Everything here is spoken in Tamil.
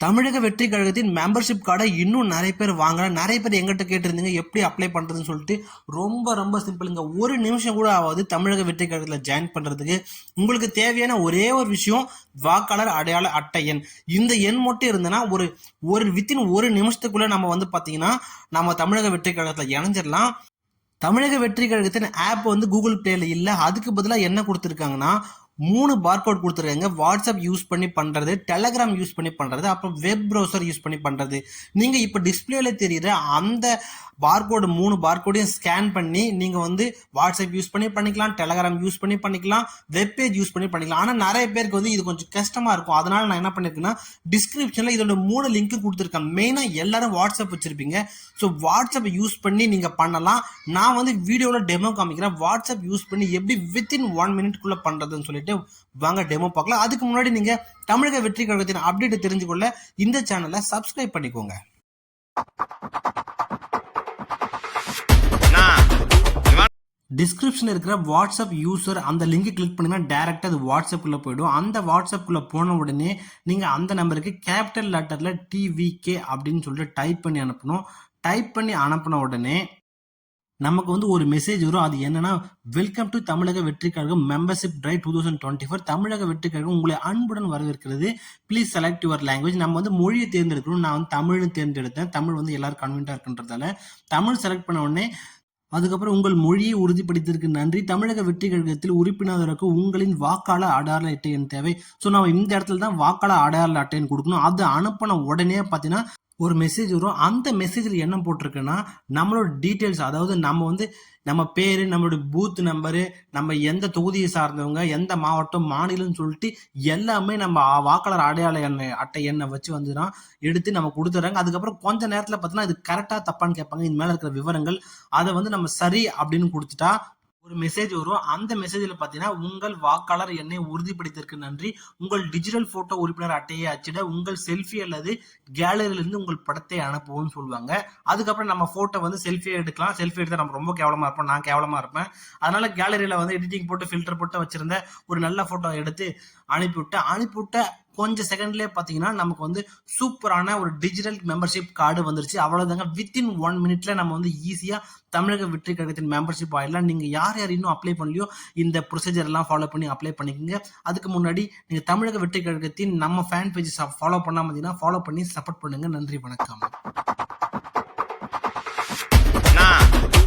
தமிழக வெற்றி கழகத்தின் மெம்பர்ஷிப் கார்டை இன்னும் நிறைய பேர் வாங்கல. நிறைய பேர் எங்கிட்ட கேட்டிருந்தீங்க எப்படி அப்ளை பண்றதுன்னு சொல்லிட்டு. ரொம்ப சிம்பிளுங்க. ஒரு நிமிஷம் கூட ஆகாது தமிழக வெற்றி கழகத்தில் ஜாயின் பண்றதுக்கு. உங்களுக்கு தேவையான ஒரே ஒரு விஷயம் வாக்காளர் அடையாள அட்டை எண். இந்த எண் மட்டும் இருந்தனா ஒரு வித்தின் ஒரு நிமிஷத்துக்குள்ள நம்ம பாத்தீங்கன்னா நம்ம தமிழக வெற்றி கழகத்தில் இணைஞ்சிடலாம். தமிழக வெற்றி கழகத்தின் ஆப் கூகுள் பிளேல இல்ல. அதுக்கு பதிலாக என்ன கொடுத்துருக்காங்கன்னா 3 பார்கோட் கொடுத்துருக்காங்க. வாட்ஸ்அப் யூஸ் பண்ணி பண்றது, டெலகிராம் யூஸ் பண்ணி பண்றது, அப்புறம் வெப் ப்ரௌசர் யூஸ் பண்ணி பண்றது. நீங்க இப்ப டிஸ்பிளேல தெரியுற அந்த பார்கோடு 3 பார்கோடையும் ஸ்கேன் பண்ணி நீங்க வாட்ஸ்அப் யூஸ் பண்ணி பண்ணிக்கலாம், டெலகிராம் யூஸ் பண்ணி பண்ணிக்கலாம், வெப் பேஜ் யூஸ் பண்ணி பண்ணிக்கலாம். ஆனா நிறைய பேருக்கு இது கொஞ்சம் கஷ்டமா இருக்கும். அதனால நான் என்ன பண்ணிருக்கேன்னா டிஸ்கிரிப்ஷன்ல இதோட 3 லிங்க் கொடுத்துருக்கேன். மெயினா எல்லாரும் வாட்ஸ்அப் வச்சிருப்பீங்க. ஸோ வாட்ஸ்அப் யூஸ் பண்ணி நீங்க பண்ணலாம். நான் வீடியோல டெமோ காமிக்கிறேன். வாட்ஸ்அப் யூஸ் பண்ணி எப்படி வித்தின் 1 மினிட்குள்ள பண்றதுன்னு சொல்லிட்டு வாங்க டெமோ பார்க்கலாம். அதுக்கு முன்னாடி நீங்க தமிழக வெற்றி கழகத்தின் அப்டேட் தெரிஞ்சுக்கொள்ள இந்த சேனலை சப்ஸ்கிரைப் பண்ணிக்கோங்க. டிஸ்கிரிப்ஷன்ல இருக்கிற வாட்ஸ்அப் யூசர் அந்த லிங்க் கிளிக் பண்ணீங்கன்னா டைரக்டா அது வாட்ஸ்அப்குள்ள போயிடும். அந்த வாட்ஸ்அப்குள்ள போன உடனே நீங்க அந்த நம்பருக்கு கேபிட்டல் லெட்டர்ல TVK அப்படின்னு சொல்லிட்டு டைப் பண்ணி அனுப்பணும். டைப் பண்ணி அனுப்பின உடனே நமக்கு ஒரு மெசேஜ் வரும். அது என்னன்னா, வெல்கம் டு தமிழக வெற்றி கழகம் மெம்பர்ஷிப் டிரைவ் 2024. தமிழக வெற்றி கழகம் உங்களை அன்புடன் வரவேற்கிறது. Please select your language. நம்ம மொழியை தேர்ந்தெடுக்கணும். நான் தமிழ்னு தேர்ந்தெடுத்தேன். தமிழ் எல்லாரும் கன்வீனியன்டா இருக்குன்றதால தமிழ் செலக்ட் பண்ண உடனே அதுக்கப்புறம் உங்கள் மொழியை உறுதிப்படுத்திற்கு நன்றி. தமிழக வெற்றி கழகத்தில் உறுப்பினருக்கு உங்களின் வாக்காளர் அடையாள அட்டை எண் தேவை. ஸோ நம்ம இந்த இடத்துல தான் வாக்காளர் அடையாள அட்டை எண் கொடுக்கணும். அது அனுப்பின உடனே பார்த்தீங்கன்னா ஒரு மெசேஜ் வரும். அந்த மெசேஜில் என்ன போட்டிருக்குன்னா நம்மளோட டீட்டெயில்ஸ், அதாவது நம்ம பேரு, நம்மளோட பூத் நம்பரு, நம்ம எந்த தொகுதியை சார்ந்தவங்க, எந்த மாவட்டம், மாநிலம்னு சொல்லிட்டு எல்லாமே நம்ம வாக்காளர் அடையாள அட்டை எண்ணை வச்சு எடுத்து நம்ம கொடுத்துறாங்க. அதுக்கப்புறம் கொஞ்ச நேரத்தில் பார்த்தீங்கன்னா இது கரெக்டா தப்பான்னு கேட்பாங்க. இது மேல இருக்கிற விவரங்கள் அதை நம்ம சரி அப்படின்னு கொடுத்துட்டா ஒரு மெசேஜ் வரும். அந்த மெசேஜில் பார்த்தீங்கன்னா உங்கள் வாக்காளர் எண்ணை உறுதிப்படுத்திற்கு நன்றி. உங்கள் டிஜிட்டல் போட்டோ உறுப்பினர் அட்டையை அச்சிட உங்கள் செல்ஃபி அல்லது கேலரியிலிருந்து உங்கள் படத்தை அனுப்பவும் சொல்லுவாங்க. அதுக்கப்புறம் நம்ம போட்டோ செல்ஃபி எடுக்கலாம். செல்ஃபி எடுத்தால் நம்ம ரொம்ப கேவலமா இருப்போம். நான் கேவலமா இருப்பேன். அதனால கேலரியில எடிட்டிங் போட்டு ஃபில்டர் போட்டு வச்சிருந்த ஒரு நல்ல போட்டோ எடுத்து அனுப்பிவிட்ட கொஞ்சம் செகண்ட்லேயே பார்த்தீங்கன்னா நமக்கு சூப்பரான ஒரு டிஜிட்டல் மெம்பர்ஷிப் கார்டு வந்துருச்சு. அவ்வளோதாங்க. வித்தின் 1 மினிட்ல நம்ம ஈஸியாக தமிழக வெற்றி கழகத்தின் மெம்பர்ஷிப் ஆயிடலாம். நீங்கள் யார் இன்னும் அப்ளை பண்ணலையோ இந்த ப்ரொசீஜர் எல்லாம் ஃபாலோ பண்ணி அப்ளை பண்ணிக்கோங்க. அதுக்கு முன்னாடி நீங்கள் தமிழக வெற்றி கழகத்தின் நம்ம ஃபேன் பேஜ் ஃபாலோ பண்ணாமல் இருந்தீங்கன்னா ஃபாலோ பண்ணி சப்போர்ட் பண்ணுங்க. நன்றி, வணக்கம்.